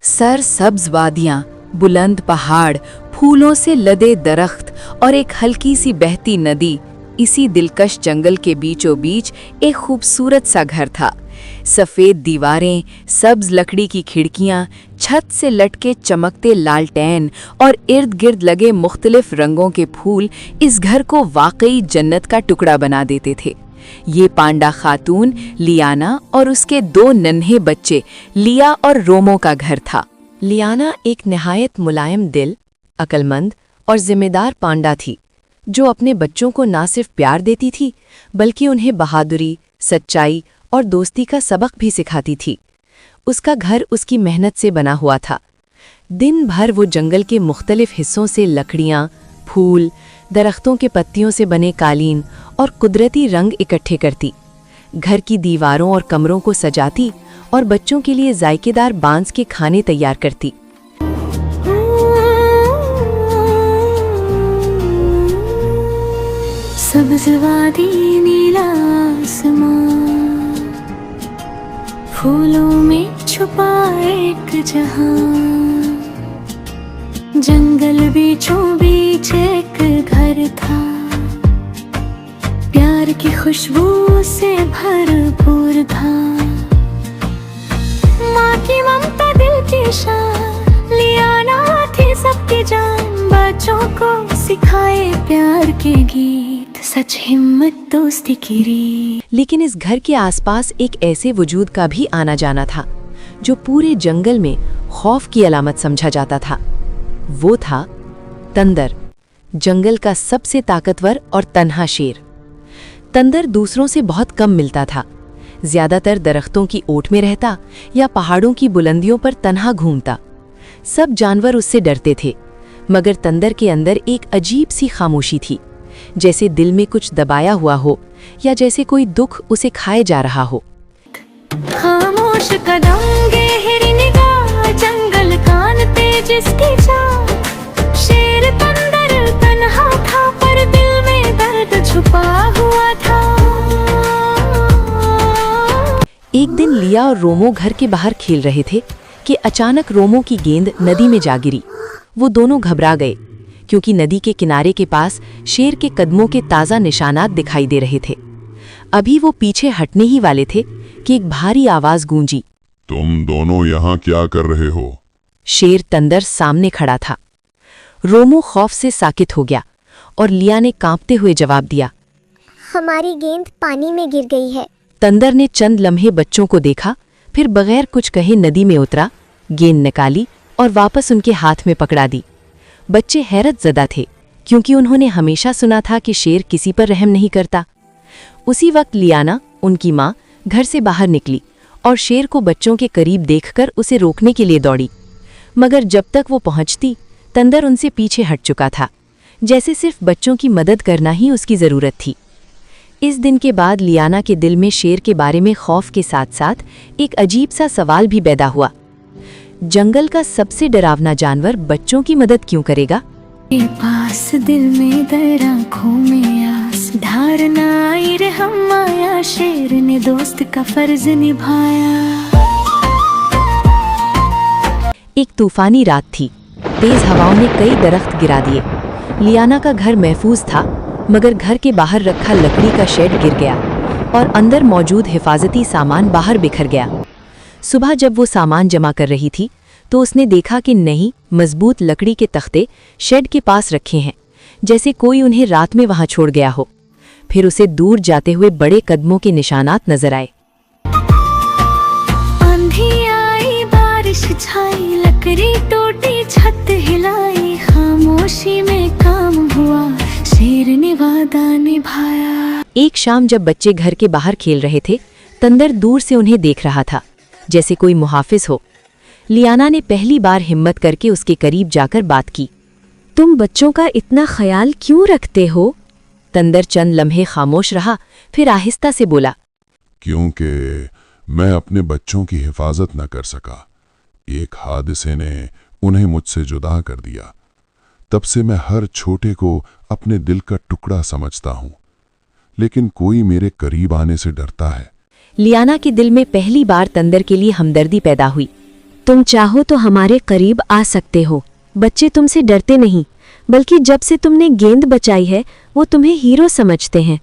सरसब्ज वादियां, बुलंद पहाड़, फूलों से लदे दरख्त और एक हल्की सी बहती नदी, इसी दिलकश जंगल के बीचों बीच एक खूबसूरत सा घर था। सफ़ेद दीवारें, सब्ज लकड़ी की खिड़कियां, छत से लटके चमकते लालटेन और इर्द गिर्द लगे मुख्तलिफ रंगों के फूल इस घर को वाकई जन्नत का टुकड़ा बना देते थे। ये पांडा खातून लियाना और उसके दो नन्हे बच्चे लिया और रोमो का घर था। लियाना एक निहायत मुलायम दिल, अक्लमंद और जिम्मेदार पांडा थी, जो अपने बच्चों को ना सिर्फ प्यार देती थी बल्कि उन्हें बहादुरी, सच्चाई और दोस्ती का सबक भी सिखाती थी। उसका घर उसकी मेहनत से बना हुआ था। दिन भर वो जंगल के मुख्तलिफ हिस्सों से लकड़ियाँ, फूल, दरख्तों के पत्तियों से बने कालीन और कुदरती रंग इकट्ठे करती, घर की दीवारों और कमरों को सजाती और बच्चों के लिए जायकेदार बांस के खाने तैयार करती। सब्ज़ वादी, नीला आसमां, फूलों में छुपा एक जहां, जंगल बीचों बीच एक घर था, प्यार की खुशबू से भरपूर था। माँ की ममता दिल की शान, लियाना थी सबकी जान, बच्चों को सिखाए प्यार के गीत, सच हिम्मत दोस्ती की रीत। लेकिन इस घर के आसपास एक ऐसे वजूद का भी आना जाना था जो पूरे जंगल में खौफ की अलामत समझा जाता था। वो था तंदर, जंगल का सबसे ताकतवर और तन्हा शेर। तंदर दूसरों से बहुत कम मिलता था, ज्यादातर दरख्तों की ओट में रहता या पहाड़ों की बुलंदियों पर तन्हा घूमता। सब जानवर उससे डरते थे, मगर तंदर के अंदर एक अजीब सी खामोशी थी, जैसे दिल में कुछ दबाया हुआ हो या जैसे कोई दुख उसे खाए जा रहा हो। खामोश कदम, गहरी निगाह, जंगल कानते जिसकी चाह, शेर तंदर तन्हा था पर दिल में दर्द छुपा हुआ था। एक दिन लिया और रोमो घर के बाहर खेल रहे थे कि अचानक रोमो की गेंद नदी में जा गिरी। वो दोनों घबरा गए क्योंकि नदी के किनारे के पास शेर के कदमों के ताज़ा निशानात दिखाई दे रहे थे। अभी वो पीछे हटने ही वाले थे कि एक भारी आवाज गूंजी, तुम दोनों यहाँ क्या कर रहे हो? शेर तंदर सामने खड़ा था। रोमो खौफ से साकित हो गया और लिया ने कांपते हुए जवाब दिया, हमारी गेंद पानी में गिर गई है। तंदर ने चंद लम्हे बच्चों को देखा, फिर बगैर कुछ कहे नदी में उतरा, गेंद निकाली और वापस उनके हाथ में पकड़ा दी। बच्चे हैरत ज़दा थे क्योंकि उन्होंने हमेशा सुना था कि शेर किसी पर रहम नहीं करता। उसी वक्त लियाना, उनकी माँ, घर से बाहर निकली और शेर को बच्चों के करीब देखकर उसे रोकने के लिए दौड़ी, मगर जब तक वो पहुंचती तंदर उनसे पीछे हट चुका था, जैसे सिर्फ बच्चों की मदद करना ही उसकी ज़रूरत थी। इस दिन के बाद लियाना के दिल में शेर के बारे में खौफ के साथ साथ एक अजीब सा सवाल भी पैदा हुआ, जंगल का सबसे डरावना जानवर बच्चों की मदद क्यों करेगा? के पास दिल में दर, आँखों में आस, धारना आई रहम आया, शेर ने दोस्त का फर्ज निभाया। एक तूफानी रात थी, तेज हवाओं ने कई दरख्त गिरा दिए। लियाना का घर महफूज था, मगर घर के बाहर रखा लकड़ी का शेड गिर गया और अंदर मौजूद हिफाजती सामान बाहर बिखर गया। सुबह जब वो सामान जमा कर रही थी तो उसने देखा कि नई मजबूत लकड़ी के तख्ते शेड के पास रखे हैं, जैसे कोई उन्हें रात में वहां छोड़ गया हो। फिर उसे दूर जाते हुए बड़े कदमों के निशानात नजर आए। आंधी आई, बारिश छाई, लकड़ी टूटी, छत हिलाई, खामोशी में काम हुआ, शेर ने वादा निभाया। एक शाम जब बच्चे घर के बाहर खेल रहे थे, तंदर दूर से उन्हें देख रहा था, जैसे कोई मुहाफिज हो। लियाना ने पहली बार हिम्मत करके उसके करीब जाकर बात की, तुम बच्चों का इतना ख्याल क्यों रखते हो? तंदर चंद लम्हे खामोश रहा, फिर आहिस्ता से बोला, क्योंकि मैं अपने बच्चों की हिफाजत न कर सका। एक हादसे ने उन्हें मुझसे जुदा कर दिया। तब से मैं हर छोटे को अपने दिल का टुकड़ा समझता हूँ, लेकिन कोई मेरे करीब आने से डरता है। लियाना के दिल में पहली बार तंदर के लिए हमदर्दी पैदा हुई। तुम चाहो तो हमारे करीब आ सकते हो। बच्चे तुमसे डरते नहीं, बल्कि जब से तुमने गेंद बचाई है वो तुम्हें हीरो समझते हैं।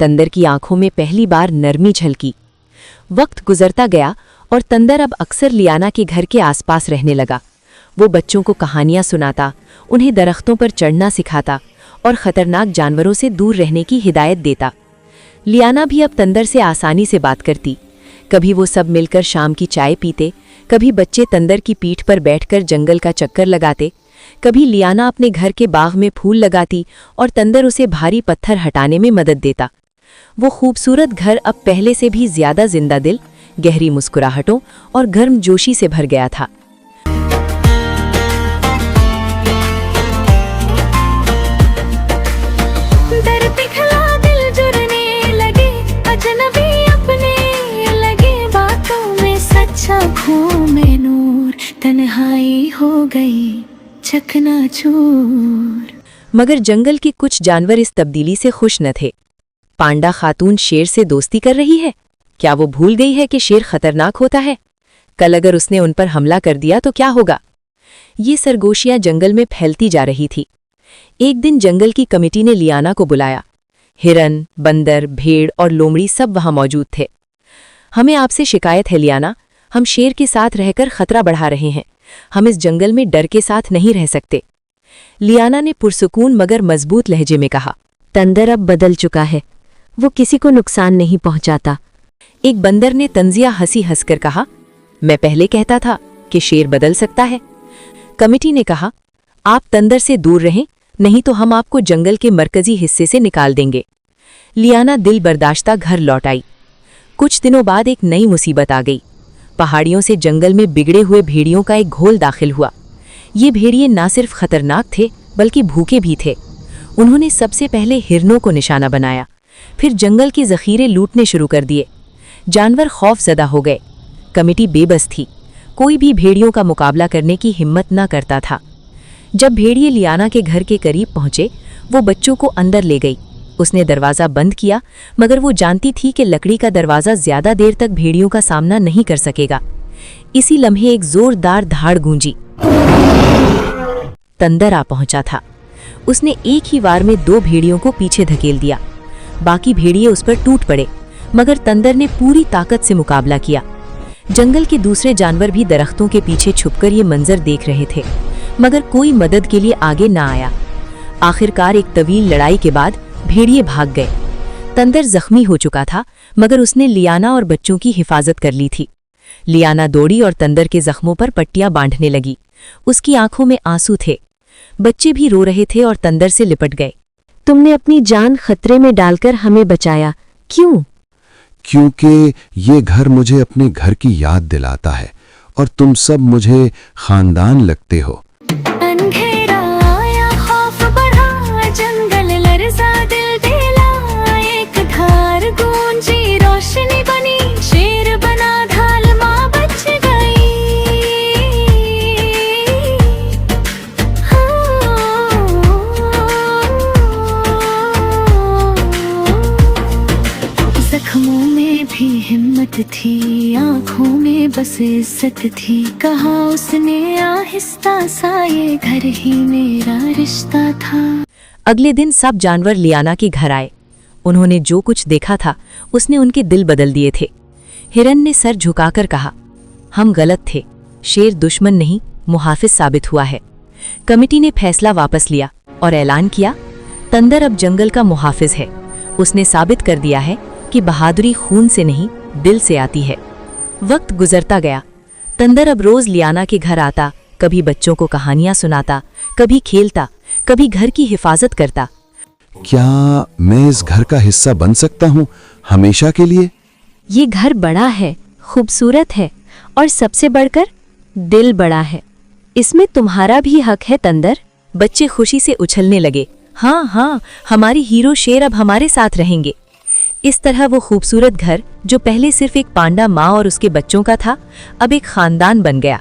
तंदर की आंखों में पहली बार नरमी झलकी। वक्त गुजरता गया और तंदर अब अक्सर लियाना के घर के आसपास रहने लगा। वो बच्चों को कहानियां सुनाता, उन्हें दरख्तों पर चढ़ना सिखाता और खतरनाक जानवरों से दूर रहने की हिदायत देता। लियाना भी अब तंदर से आसानी से बात करती। कभी वो सब मिलकर शाम की चाय पीते, कभी बच्चे तंदर की पीठ पर बैठकर जंगल का चक्कर लगाते, कभी लियाना अपने घर के बाग में फूल लगाती और तंदर उसे भारी पत्थर हटाने में मदद देता। वो खूबसूरत घर अब पहले से भी ज्यादा जिंदा दिल, गहरी मुस्कुराहटों और गर्मजोशी से भर गया था। में नूर तन्हाई हो गई चकनाचूर। मगर जंगल के कुछ जानवर इस तब्दीली से खुश न थे। पांडा खातून शेर से दोस्ती कर रही है? क्या वो भूल गई है कि शेर खतरनाक होता है? कल अगर उसने उन पर हमला कर दिया तो क्या होगा? ये सरगोशियां जंगल में फैलती जा रही थी। एक दिन जंगल की कमेटी ने लियाना को बुलाया। हिरन, बंदर, भेड़ और लोमड़ी सब वहां मौजूद थे। हमें आपसे शिकायत है लियाना, हम शेर के साथ रहकर खतरा बढ़ा रहे हैं। हम इस जंगल में डर के साथ नहीं रह सकते। लियाना ने पुरसुकून मगर मजबूत लहजे में कहा। तंदर अब बदल चुका है, वो किसी को नुकसान नहीं पहुंचाता। एक बंदर ने तंजिया हंसी हंसकर कहा, मैं पहले कहता था कि शेर बदल सकता है। कमेटी ने कहा, आप तंदर से दूर रहें, नहीं तो हम आपको जंगल के मरकजी हिस्से से निकाल देंगे। लियाना दिल बर्दाश्ता घर लौट आई। कुछ दिनों बाद एक नई मुसीबत आ गई। पहाड़ियों से जंगल में बिगड़े हुए भेड़ियों का एक घोल दाखिल हुआ। ये भेड़िए ना सिर्फ खतरनाक थे बल्कि भूखे भी थे। उन्होंने सबसे पहले हिरनों को निशाना बनाया, फिर जंगल के जखीरे लूटने शुरू कर दिए। जानवर खौफजदा हो गए। कमेटी बेबस थी, कोई भी भेड़ियों का मुकाबला करने की हिम्मत न करता था। जब भेड़िए लियाना के घर के करीब पहुंचे, वो बच्चों को अंदर ले गई। उसने दरवाज़ा बंद किया, मगर वो जानती थी कि लकड़ी का दरवाज़ा ज्यादा देर तक भेड़ियों का सामना नहीं कर सकेगा। इसी लम्हे एक जोरदार धाड़ गूंजी। तंदर आ पहुंचा था। उसने एक ही वार में 2 भेड़ियों को पीछे धकेल दिया। बाकी भेड़िए उस पर टूट पड़े, मगर तंदर ने पूरी ताकत से मुकाबला किया। जंगल के दूसरे जानवर भी दरख्तों के पीछे छुपकर ये मंजर देख रहे थे, मगर कोई मदद के लिए आगे ना आया। आखिरकार एक तवील लड़ाई के बाद भेड़िए भाग गए। तंदर जख्मी हो चुका था, मगर उसने लियाना और बच्चों की हिफाजत कर ली थी। लियाना दौड़ी और तंदर के जख्मों पर पट्टियां बांधने लगी। उसकी आंखों में आंसू थे। बच्चे भी रो रहे थे और तंदर से लिपट गए। तुमने अपनी जान खतरे में डालकर हमें बचाया, क्यों? क्योंकि ये घर मुझे अपने घर की याद दिलाता है और तुम सब मुझे खानदान लगते हो। अंधेरा आया, खौफ बढ़ा, जंगल लरज़ा, दिल दिला, एक धार गूंजी, रोशनी बनी, शेर बना, ढाल माँ बच गई। जख्मों में भी हिम्मत थी, आंखों में बस इज्जत थी। कहा उसने आहिस्ता सा, ये घर ही मेरा रिश्ता था। अगले दिन सब जानवर लियाना के घर आए। उन्होंने जो कुछ देखा था उसने उनके दिल बदल दिए थे। हिरन ने सर झुकाकर कहा, हम गलत थे, शेर दुश्मन नहीं मुहाफिज साबित हुआ है। कमेटी ने फैसला वापस लिया और ऐलान किया, तंदर अब जंगल का मुहाफिज है। उसने साबित कर दिया है कि बहादुरी खून से नहीं दिल से आती है। वक्त गुजरता गया। तंदर अब रोज लियाना के घर आता, कभी बच्चों को कहानियां सुनाता, कभी खेलता, कभी घर की हिफाजत करता। क्या मैं इस घर का हिस्सा बन सकता हूँ हमेशा के लिए? ये घर बड़ा है, खूबसूरत है और सबसे बढ़कर दिल बड़ा है। इसमें तुम्हारा भी हक है तंदर। बच्चे खुशी से उछलने लगे। हाँ हाँ, हमारी हीरो शेर अब हमारे साथ रहेंगे। इस तरह वो खूबसूरत घर, जो पहले सिर्फ एक पांडा माँ और उसके बच्चों का था, अब एक खानदान बन गया।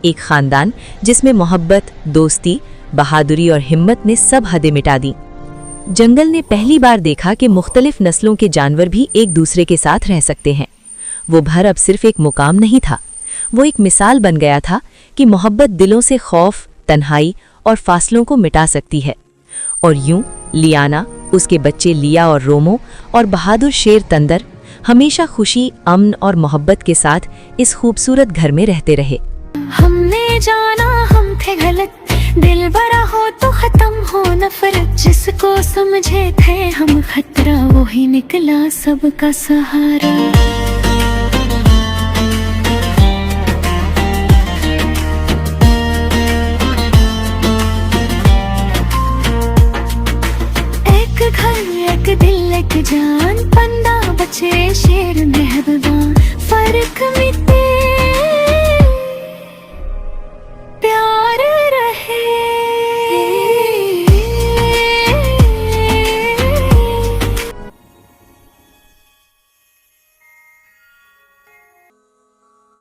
एक खानदान जिसमें मोहब्बत, दोस्ती, बहादुरी और हिम्मत ने सब हदें मिटा दी। जंगल ने पहली बार देखा कि मुख्तलिफ नस्लों के जानवर भी एक दूसरे के साथ रह सकते हैं। वो घर अब सिर्फ एक मुकाम नहीं था, वो एक मिसाल बन गया था कि मोहब्बत दिलों से खौफ, तन्हाई और फासलों को मिटा सकती है। और यूं लियाना, उसके बच्चे लिया और रोमो और बहादुर शेर तंदर हमेशा खुशी, अमन और मोहब्बत के साथ इस खूबसूरत घर में रहते रहे। हमने जाना हम थे गलत, दिल भरा हो तो खत्म हो नफरत, जिसको समझे थे हम खतरा वो ही निकला सबका सहारा। एक घर, एक दिल, एक जान, बंदा बचे शेर मेहरबान, फर्क मिट